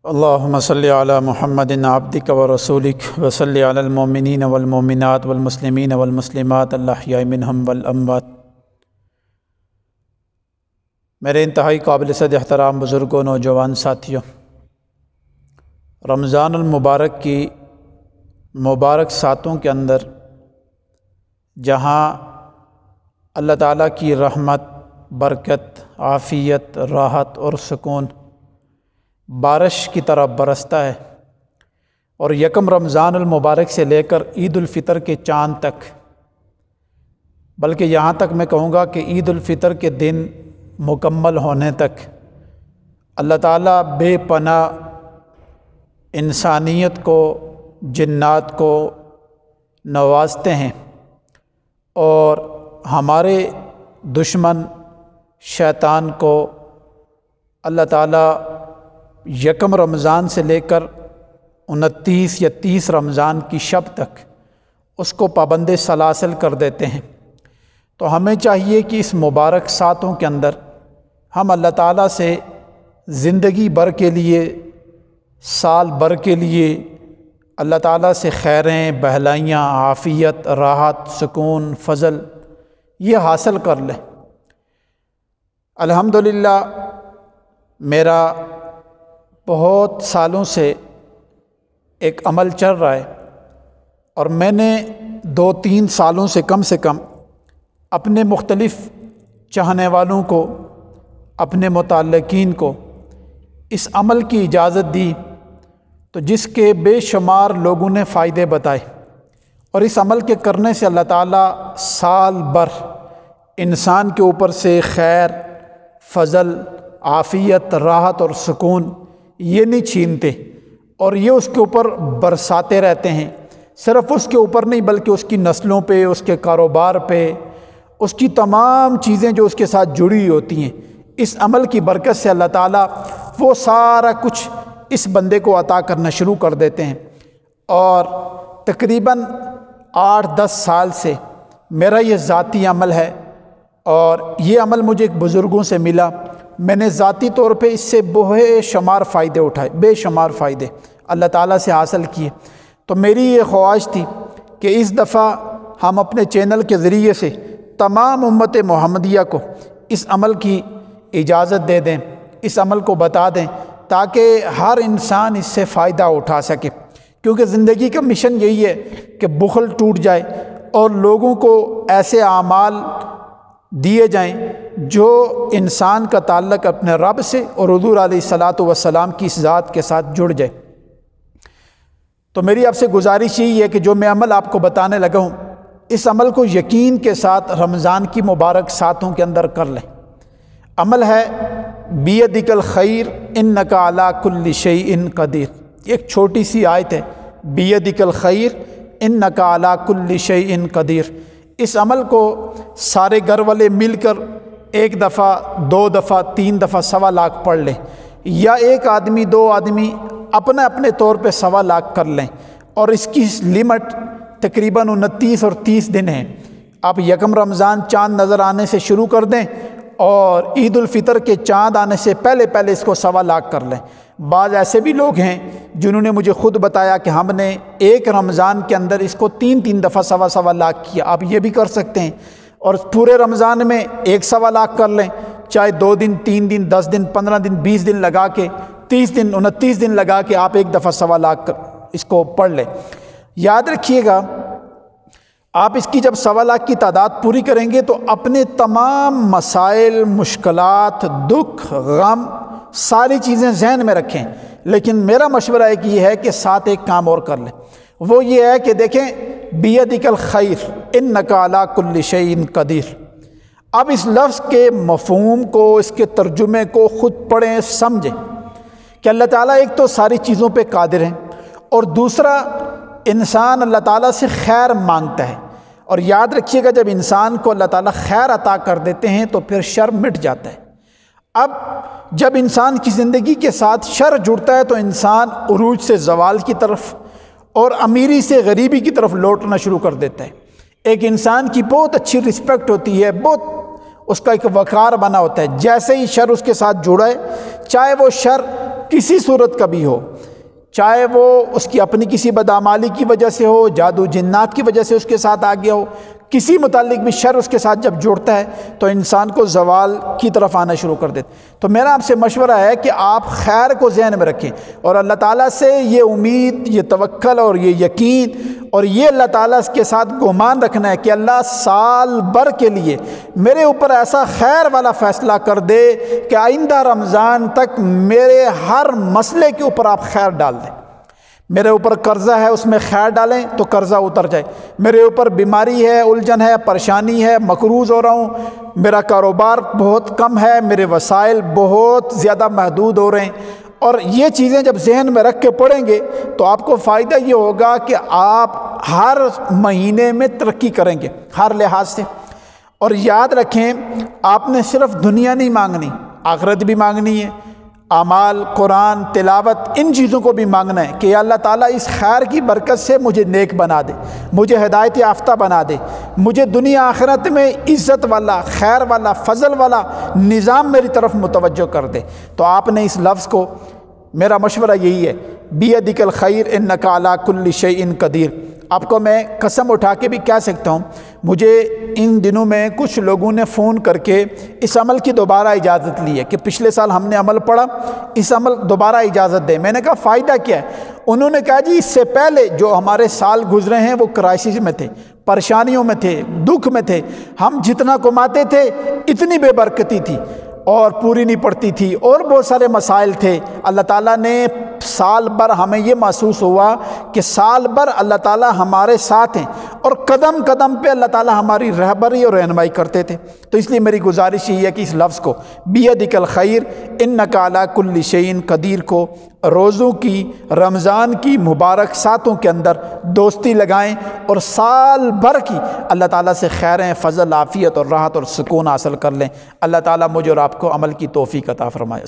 اللہم صلی علی محمد عبدک و رسولک و صلی علی المؤمنین والمؤمنات والمسلمین والمسلمات الاحیاء منہم والاموات۔ میرے انتہائی قابل صد احترام بزرگوں، نوجوان ساتھیوں، رمضان المبارک کی مبارک ساتوں کے اندر جہاں اللہ تعالیٰ کی رحمت، برکت، عافیت، راحت اور سکون بارش کی طرح برستا ہے، اور یکم رمضان المبارک سے لے کر عید الفطر کے چاند تک، بلکہ یہاں تک میں کہوں گا کہ عید الفطر کے دن مکمل ہونے تک اللہ تعالیٰ بے پناہ انسانیت کو، جنات کو نوازتے ہیں، اور ہمارے دشمن شیطان کو اللہ تعالیٰ یکم رمضان سے لے کر 29 یا 30 رمضان کی شب تک اس کو پابند سلاسل کر دیتے ہیں۔ تو ہمیں چاہیے کہ اس مبارک ساتوں کے اندر ہم اللہ تعالیٰ سے زندگی بھر کے لیے، سال بھر کے لیے اللہ تعالیٰ سے خیریں، بہلائیاں، عافیت، راحت، سکون، فضل یہ حاصل کر لیں۔ الحمدللہ میرا بہت سالوں سے ایک عمل چل رہا ہے، اور میں نے 2-3 سالوں سے کم اپنے مختلف چاہنے والوں کو، اپنے متعلقین کو اس عمل کی اجازت دی، تو جس کے بے شمار لوگوں نے فائدے بتائے، اور اس عمل کے کرنے سے اللہ تعالیٰ سال بھر انسان کے اوپر سے خیر، فضل، عافیت، راحت اور سکون یہ نہیں چھینتے، اور یہ اس کے اوپر برساتے رہتے ہیں۔ صرف اس کے اوپر نہیں، بلکہ اس کی نسلوں پہ، اس کے کاروبار پہ، اس کی تمام چیزیں جو اس کے ساتھ جڑی ہوتی ہیں، اس عمل کی برکت سے اللہ تعالیٰ وہ سارا کچھ اس بندے کو عطا کرنا شروع کر دیتے ہیں۔ اور تقریباً 8-10 سال سے میرا یہ ذاتی عمل ہے، اور یہ عمل مجھے بزرگوں سے ملا۔ میں نے ذاتی طور پہ اس سے بے شمار فائدے اٹھائے، بے شمار فائدے اللہ تعالیٰ سے حاصل کیے۔ تو میری یہ خواہش تھی کہ اس دفعہ ہم اپنے چینل کے ذریعے سے تمام امت محمدیہ کو اس عمل کی اجازت دے دیں، اس عمل کو بتا دیں، تاکہ ہر انسان اس سے فائدہ اٹھا سکے، کیونکہ زندگی کا مشن یہی ہے کہ بخل ٹوٹ جائے اور لوگوں کو ایسے اعمال دیے جائیں جو انسان کا تعلق اپنے رب سے اور حضور علیہ الصلاۃ والسلام کی اس ذات کے ساتھ جڑ جائے۔ تو میری آپ سے گزارش یہی ہے کہ جو میں عمل آپ کو بتانے لگا ہوں، اس عمل کو یقین کے ساتھ رمضان کی مبارک ساتوں کے اندر کر لیں۔ عمل ہے بیدک الخیر انک علی کل شیء قدیر۔ ایک چھوٹی سی آیت ہے، بیدک الخیر انک علی کل شیء قدیر۔ اس عمل کو سارے گھر والے مل کر 1 دفعہ، 2 دفعہ، 3 دفعہ 1.25 لاکھ پڑھ لیں، یا ایک آدمی، 2 آدمی اپنے اپنے طور پہ 1.25 لاکھ کر لیں، اور اس کی لمٹ تقریباً 29 اور 30 دن ہے۔ آپ یکم رمضان چاند نظر آنے سے شروع کر دیں، اور عید الفطر کے چاند آنے سے پہلے اس کو 1.25 لاکھ کر لیں۔ بعض ایسے بھی لوگ ہیں جنہوں نے مجھے خود بتایا کہ ہم نے ایک رمضان کے اندر اس کو 3 دفعہ 1.25 لاکھ کیا۔ آپ یہ بھی کر سکتے ہیں، اور پورے رمضان میں 1.25 لاکھ کر لیں، چاہے 2 دن، 3 دن، 10 دن، 15 دن، 20 دن لگا کے، 30 دن، 29 دن لگا کے آپ 1 دفعہ 1.25 لاکھ اس کو پڑھ لیں۔ یاد رکھیے گا، آپ اس کی جب 1.25 لاکھ کی تعداد پوری کریں گے تو اپنے تمام مسائل، مشکلات، دکھ، غم، ساری چیزیں ذہن میں رکھیں، لیکن میرا مشورہ ایک یہ ہے کہ ساتھ ایک کام اور کر لیں، وہ یہ ہے کہ دیکھیں بیدک الخیر انک علی کل شیء قدیر۔ اب اس لفظ کے مفہوم کو، اس کے ترجمے کو خود پڑھیں، سمجھیں کہ اللہ تعالیٰ ایک تو ساری چیزوں پہ قادر ہیں، اور دوسرا انسان اللہ تعالیٰ سے خیر مانگتا ہے، اور یاد رکھیے گا جب انسان کو اللہ تعالیٰ خیر عطا کر دیتے ہیں تو پھر شر مٹ جاتا ہے۔ اب جب انسان کی زندگی کے ساتھ شر جڑتا ہے تو انسان عروج سے زوال کی طرف اور امیری سے غریبی کی طرف لوٹنا شروع کر دیتا ہے۔ ایک انسان کی بہت اچھی رسپیکٹ ہوتی ہے، بہت اس کا ایک وقار بنا ہوتا ہے، جیسے ہی شر اس کے ساتھ جڑا ہے، چاہے وہ شر کسی صورت کا بھی ہو، چاہے وہ اس کی اپنی کسی بدعمالی کی وجہ سے ہو، جادو جنات کی وجہ سے اس کے ساتھ آ گیا ہو، کسی متعلق بھی شر اس کے ساتھ جب جڑتا ہے تو انسان کو زوال کی طرف آنا شروع کر دیتا. تو میرا آپ سے مشورہ ہے کہ آپ خیر کو ذہن میں رکھیں اور اللہ تعالیٰ سے یہ امید، یہ توکل اور یہ یقین اور یہ اللہ تعالیٰ کے ساتھ گمان رکھنا ہے کہ اللہ سال بھر کے لیے میرے اوپر ایسا خیر والا فیصلہ کر دے کہ آئندہ رمضان تک میرے ہر مسئلے کے اوپر آپ خیر ڈال دیں. میرے اوپر قرضہ ہے، اس میں خیر ڈالیں تو قرضہ اتر جائے. میرے اوپر بیماری ہے، الجھن ہے، پریشانی ہے، مقروض ہو رہا ہوں، میرا کاروبار بہت کم ہے، میرے وسائل بہت زیادہ محدود ہو رہے ہیں، اور یہ چیزیں جب ذہن میں رکھ کے پڑھیں گے تو آپ کو فائدہ یہ ہوگا کہ آپ ہر مہینے میں ترقی کریں گے ہر لحاظ سے. اور یاد رکھیں، آپ نے صرف دنیا نہیں مانگنی، آخرت بھی مانگنی ہے. اعمال، قرآن، تلاوت، ان چیزوں کو بھی مانگنا ہے کہ یا اللہ تعالیٰ اس خیر کی برکت سے مجھے نیک بنا دے، مجھے ہدایت یافتہ بنا دے، مجھے دنیا آخرت میں عزت والا، خیر والا، فضل والا نظام میری طرف متوجہ کر دے. تو آپ نے اس لفظ کو، میرا مشورہ یہی ہے، بیدک الخیر انک علی کل شیء قدیر. آپ کو میں قسم اٹھا کے بھی کہہ سکتا ہوں، مجھے ان دنوں میں کچھ لوگوں نے فون کر کے اس عمل کی دوبارہ اجازت لی ہے کہ پچھلے سال ہم نے عمل پڑھا، اس عمل دوبارہ اجازت دیں. میں نے کہا فائدہ کیا ہے؟ انہوں نے کہا جی اس سے پہلے جو ہمارے سال گزرے ہیں وہ کرائسس میں تھے، پریشانیوں میں تھے، دکھ میں تھے. ہم جتنا کماتے تھے اتنی بے برکتی تھی اور پوری نہیں پڑتی تھی، اور بہت سارے مسائل تھے. اللہ تعالیٰ نے سال بھر ہمیں یہ محسوس ہوا کہ سال بھر اللہ تعالیٰ ہمارے ساتھ ہیں اور قدم قدم پہ اللہ تعالیٰ ہماری رہبری اور رہنمائی کرتے تھے. تو اس لیے میری گزارش یہ ہے کہ اس لفظ کو بیدک الخیر انک علی کل شیء قدیر کو روزوں کی، رمضان کی مبارک ساتوں کے اندر دوستی لگائیں اور سال بھر کی اللہ تعالیٰ سے خیریں، فضل، عافیت اور راحت اور سکون حاصل کر لیں. اللہ تعالیٰ مجھے اور آپ کو عمل کی توفیق عطا فرمائے.